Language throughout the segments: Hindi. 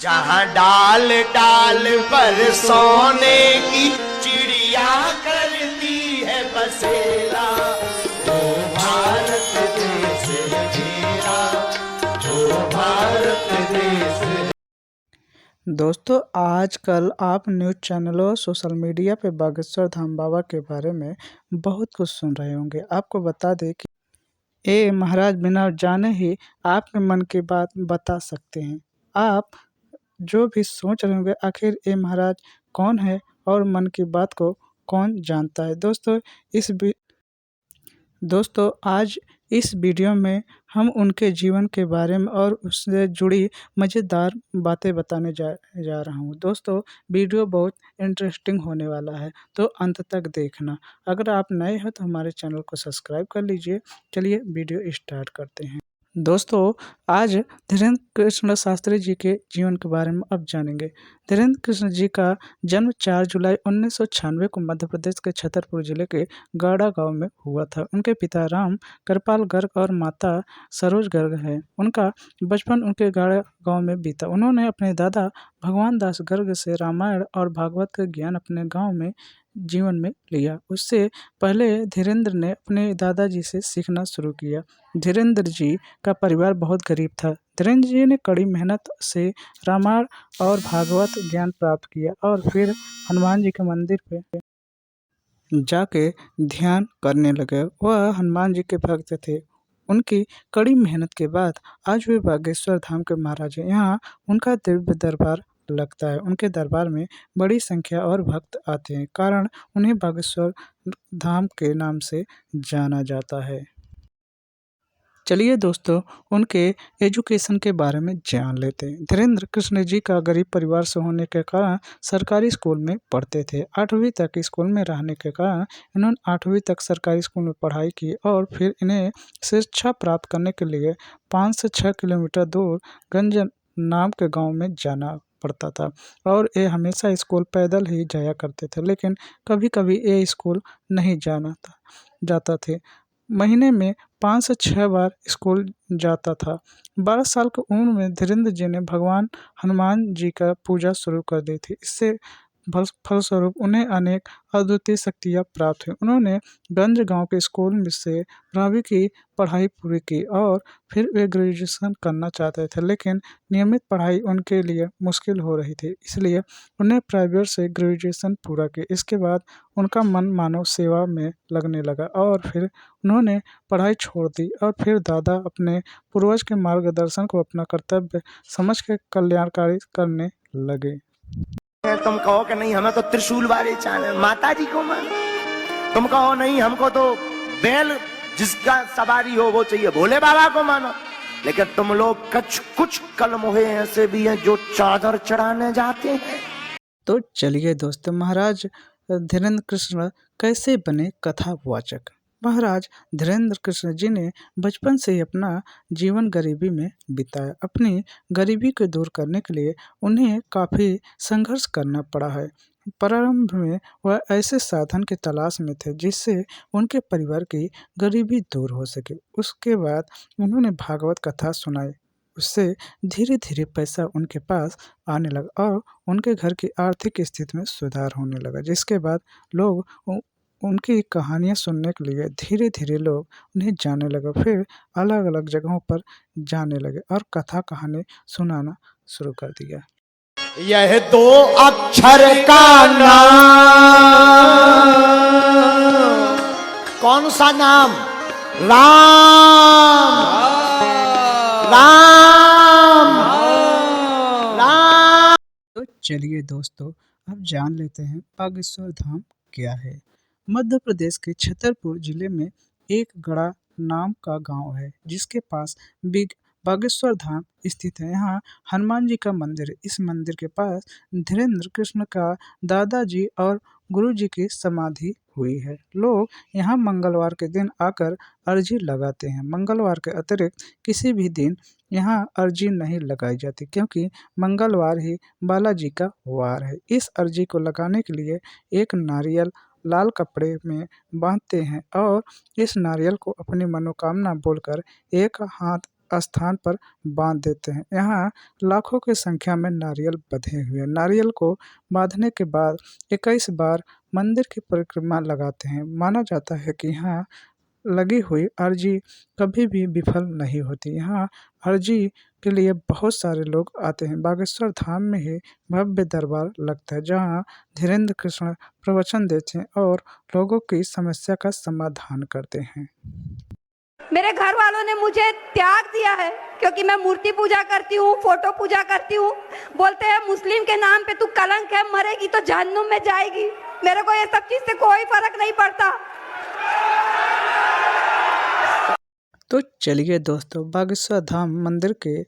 जहाँ डाल डाल पर सोने की चिड़िया करती है बसेरा, वो भारत देश मेरा, वो भारत देश। दोस्तों, आजकल आप न्यूज़ चैनलों और सोशल मीडिया पे बागेश्वर धाम बाबा के बारे में बहुत कुछ सुन रहे होंगे। आपको बता दें कि ये महाराज बिना जाने ही आपके मन की बात बता सकते हैं। आप जो भी सोच रहे होंगे आखिर ये महाराज कौन है और मन की बात को कौन जानता है। दोस्तों आज इस वीडियो में हम उनके जीवन के बारे में और उससे जुड़ी मज़ेदार बातें बताने जा रहा हूँ। दोस्तों वीडियो बहुत इंटरेस्टिंग होने वाला है, तो अंत तक देखना। अगर आप नए हो तो हमारे चैनल को सब्सक्राइब कर लीजिए। चलिए वीडियो स्टार्ट करते हैं। दोस्तों आज धीरेन्द्र कृष्ण शास्त्री जी के जीवन के बारे में अब जानेंगे। धीरेन्द्र कृष्ण जी का जन्म 4 जुलाई 1996 को मध्य प्रदेश के छतरपुर जिले के गाड़ा गांव में हुआ था। उनके पिता राम कृपाल गर्ग और माता सरोज गर्ग हैं। उनका बचपन उनके गाड़ा गांव में बीता। उन्होंने अपने दादा भगवान दास गर्ग से रामायण और भागवत का ज्ञान अपने गांव में जीवन में लिया। उससे पहले धीरेन्द्र ने अपने दादाजी से सीखना शुरू किया। धीरेन्द्र जी का परिवार बहुत गरीब था। धीरेन्द्र जी ने कड़ी मेहनत से रामायण और भागवत ज्ञान प्राप्त किया और फिर हनुमान जी के मंदिर पे जाके ध्यान करने लगे। वह हनुमान जी के भक्त थे। उनकी कड़ी मेहनत के बाद आज वे बागेश्वर धाम के महाराज हैं। यहाँ उनका दिव्य दरबार लगता है। उनके दरबार में बड़ी संख्या और भक्त आते हैं, कारण उन्हें बागेश्वर धाम के नाम से जाना जाता है। चलिए दोस्तों उनके एजुकेशन के बारे में जान लेते हैं। धीरेन्द्र कृष्ण जी का गरीब परिवार से होने के कारण सरकारी स्कूल में पढ़ते थे। 8वीं तक स्कूल में रहने के कारण इन्होंने 8वीं तक सरकारी स्कूल में पढ़ाई की और फिर इन्हें शिक्षा प्राप्त करने के लिए 5 से 6 किलोमीटर दूर गंज नाम के गाँव में जाना पड़ता था और ये हमेशा स्कूल पैदल ही जाया करते थे, लेकिन कभी कभी ये स्कूल नहीं जाता थे। महीने में 5 से 6 बार स्कूल जाता था। 12 साल की उम्र में धीरेन्द्र जी ने भगवान हनुमान जी का पूजा शुरू कर दी थी। इससे फलस्वरूप उन्हें अनेक अद्वितीय शक्तियाँ प्राप्त हुई। उन्होंने गंज गांव के स्कूल में से 12वीं की पढ़ाई पूरी की और फिर वे ग्रेजुएशन करना चाहते थे, लेकिन नियमित पढ़ाई उनके लिए मुश्किल हो रही थी, इसलिए उन्हें प्राइवेट से ग्रेजुएशन पूरा किया। इसके बाद उनका मन मानव सेवा में लगने लगा और फिर उन्होंने पढ़ाई छोड़ दी और फिर दादा अपने पूर्वज के मार्गदर्शन को अपना कर्तव्य समझ के कल्याणकारी करने लगे। तुम कहो कि नहीं हमें तो त्रिशूल वाले चाहिए, माता जी को मानो। तुम कहो नहीं हमको तो बैल जिसका सवारी हो वो चाहिए, भोले बाबा को मानो। लेकिन तुम लोग कुछ कलमोहे ऐसे भी हैं जो चादर चढ़ाने जाते हैं। तो चलिए दोस्तों, महाराज धीरेन्द्र कृष्ण कैसे बने कथावाचक। महाराज धीरेन्द्र कृष्ण जी ने बचपन से ही अपना जीवन गरीबी में बिताया। अपनी गरीबी को दूर करने के लिए उन्हें काफ़ी संघर्ष करना पड़ा है। प्रारंभ में वह ऐसे साधन की तलाश में थे जिससे उनके परिवार की गरीबी दूर हो सके। उसके बाद उन्होंने भागवत कथा सुनाई। उससे धीरे धीरे पैसा उनके पास आने लगा और उनके घर की आर्थिक स्थिति में सुधार होने लगा, जिसके बाद लोग उनकी कहानियाँ सुनने के लिए धीरे धीरे लोग उन्हें जाने लगे। फिर अलग अलग जगहों पर जाने लगे और कथा कहानी सुनाना शुरू कर दिया। यह 2 अक्षर का नाम, कौन सा नाम? राम राम राम। तो चलिए दोस्तों अब जान लेते हैं बागेश्वर धाम क्या है। मध्य प्रदेश के छतरपुर जिले में एक गड़ा नाम का गांव है जिसके पास बागेश्वर धाम स्थित है। यहाँ हनुमान जी का मंदिर है। इस मंदिर के पास धीरेन्द्र कृष्ण का दादाजी और गुरु जी की समाधि हुई है। लोग यहाँ मंगलवार के दिन आकर अर्जी लगाते हैं। मंगलवार के अतिरिक्त किसी भी दिन यहाँ अर्जी नहीं लगाई जाती, क्योंकि मंगलवार ही बालाजी का वार है। इस अर्जी को लगाने के लिए एक नारियल लाल कपड़े में बांधते हैं और इस नारियल को अपनी मनोकामना बोलकर एक हाथ स्थान पर बांध देते हैं। यहाँ लाखों की संख्या में नारियल बंधे हुए हैं। नारियल को बांधने के बाद 21 बार मंदिर की परिक्रमा लगाते हैं। माना जाता है कि यहाँ लगी हुई अर्जी कभी भी विफल नहीं होती। यहाँ अर्जी के लिए बहुत सारे लोग आते हैं। बागेश्वर धाम में ही भव्य दरबार लगता है, जहाँ धीरेन्द्र कृष्ण प्रवचन देते हैं और लोगों की समस्या का समाधान करते हैं। मेरे घर वालों ने मुझे त्याग दिया है क्योंकि मैं मूर्ति पूजा करती हूँ, फोटो पूजा करती हूँ। बोलते हैं मुस्लिम के नाम पे तू कलंक है, मरेगी तो जहन्नुम में जाएगी। मेरे को ये सब चीज से कोई फर्क नहीं पड़ता। तो चलिए दोस्तों, बागेश्वर धाम मंदिर के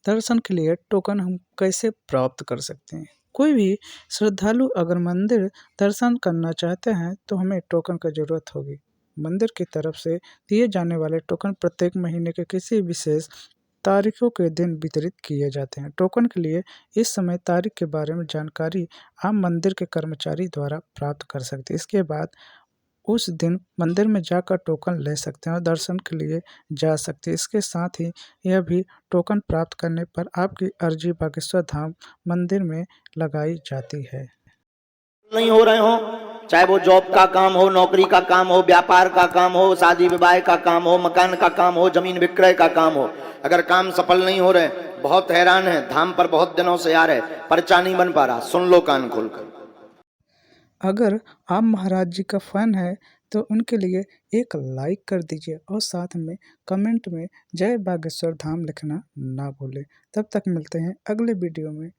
दर्शन के लिए टोकन हम कैसे प्राप्त कर सकते हैं। कोई भी श्रद्धालु अगर मंदिर दर्शन करना चाहते हैं तो हमें टोकन की ज़रूरत होगी। मंदिर की तरफ से दिए जाने वाले टोकन प्रत्येक महीने के किसी विशेष तारीखों के दिन वितरित किए जाते हैं। टोकन के लिए इस समय तारीख के बारे में जानकारी आप मंदिर के कर्मचारी द्वारा प्राप्त कर सकते हैं। इसके बाद उस दिन मंदिर में जाकर टोकन ले सकते हैं और दर्शन के लिए जा सकते हैं। इसके साथ ही यह भी टोकन प्राप्त करने पर आपकी अर्जी बागेश्वर धाम मंदिर में लगाई जाती है। नहीं हो रहे हो, चाहे वो जॉब का काम हो, नौकरी का काम हो, व्यापार का काम हो, शादी विवाह का काम हो, मकान का काम हो, जमीन विक्रय का काम हो, अगर काम सफल नहीं हो रहे, बहुत हैरान है, धाम पर बहुत दिनों से आ रहे, पर्चा नहीं बन पा रहा, सुन लो कान खोलकर। अगर आप महाराज जी का फैन है तो उनके लिए एक लाइक कर दीजिए और साथ में कमेंट में जय बागेश्वर धाम लिखना ना भूलें। तब तक मिलते हैं अगले वीडियो में।